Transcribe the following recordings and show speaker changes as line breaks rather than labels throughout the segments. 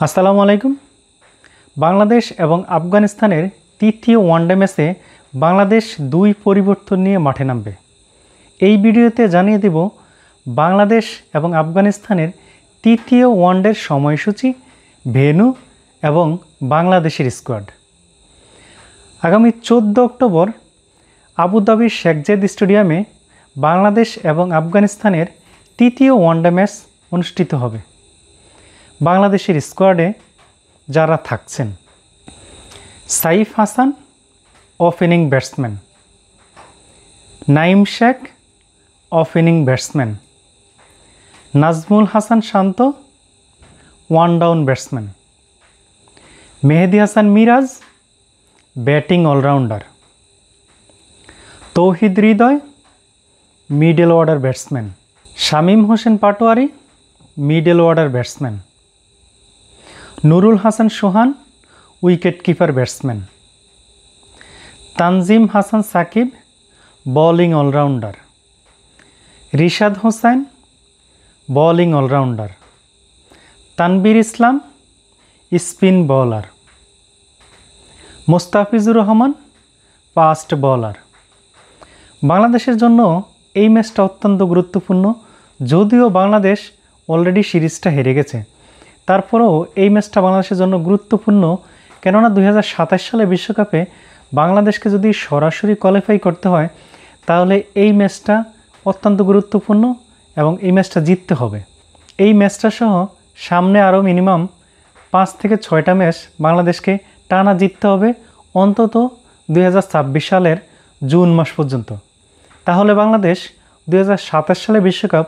আসসালামু আলাইকুম। বাংলাদেশ এবং আফগানিস্তানের তৃতীয় ওয়ানডে ম্যাচে বাংলাদেশ দুই পরিবর্তন নিয়ে মাঠে নামবে। এই ভিডিওতে জানিয়ে দেব বাংলাদেশ এবং আফগানিস্তানের তৃতীয় ওয়ানডের সময়সূচি, ভেন্যু এবং বাংলাদেশের স্কোয়াড। আগামী 14 অক্টোবর আবুধাবির শেখ জায়েদ স্টেডিয়ামে বাংলাদেশ এবং আফগানিস্তানের তৃতীয় ওয়ানডে ম্যাচ অনুষ্ঠিত হবে। বাংলাদেশের স্কোয়াডে যারা থাকছেন: Saif Hasan opening batsman, Naim Sheikh opening batsman, Najmul Hasan Shanto one down batsman, Mehedi Hasan Miraz batting allrounder, Towhid Hridoy middle order batsman, Shamim Hossain Patwari middle order batsman, Nurul Hasan Sohan wicket keeper batsman, Tanzim Hasan Sakib bowling allrounder, Rishad Hossain bowling allrounder, Tanvir Islam spin bowler, Mustafizur Rahman fast bowler. বাংলাদেশের জন্য এই ম্যাচটা অত্যন্ত গুরুত্বপূর্ণ। যদিও বাংলাদেশ অলরেডি সিরিজটা হেরে গেছে, তারপরেও এই ম্যাচটা বাংলাদেশের জন্য গুরুত্বপূর্ণ, কেননা 2027 সালে বিশ্বকাপে বাংলাদেশকে যদি সরাসরি কোয়ালিফাই করতে হয় তাহলে এই ম্যাচটা অত্যন্ত গুরুত্বপূর্ণ এবং এই ম্যাচটা জিততে হবে। এই ম্যাচটা সহ সামনে আরও মিনিমাম 5 থেকে 6টা ম্যাচ বাংলাদেশকে টানা জিততে হবে, অন্তত 2026 সালের জুন মাস পর্যন্ত। তাহলে বাংলাদেশ 2027 সালে বিশ্বকাপ,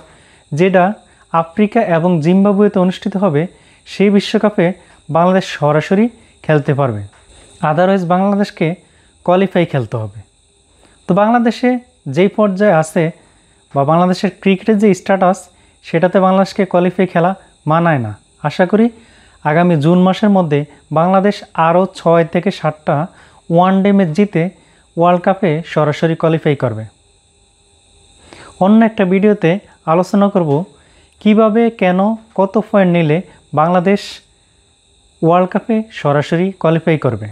যেটা আফ্রিকা এবং জিম্বাবুয়েতে অনুষ্ঠিত হবে, সেই বিশ্বকাপে বাংলাদেশ সরাসরি খেলতে পারবে। আদারওয়াইজ বাংলাদেশকে কোয়ালিফাই খেলতে হবে। তো বাংলাদেশে যেই পর্যায়ে আছে বা বাংলাদেশের ক্রিকেটের যে স্ট্যাটাস, সেটাতে বাংলাদেশকে কোয়ালিফাই খেলা মানায় না। আশা করি আগামী জুন মাসের মধ্যে বাংলাদেশ আরও 6 থেকে 7টা ওয়ানডে ম্যাচ জিতে ওয়ার্ল্ড কাপে সরাসরি কোয়ালিফাই করবে। অন্য একটা ভিডিওতে আলোচনা করব কিভাবে, কেন, কত পয়েন্ট নিলে বাংলাদেশ ওয়ার্ল্ড কাপে সরাসরি কোয়ালিফাই করবে।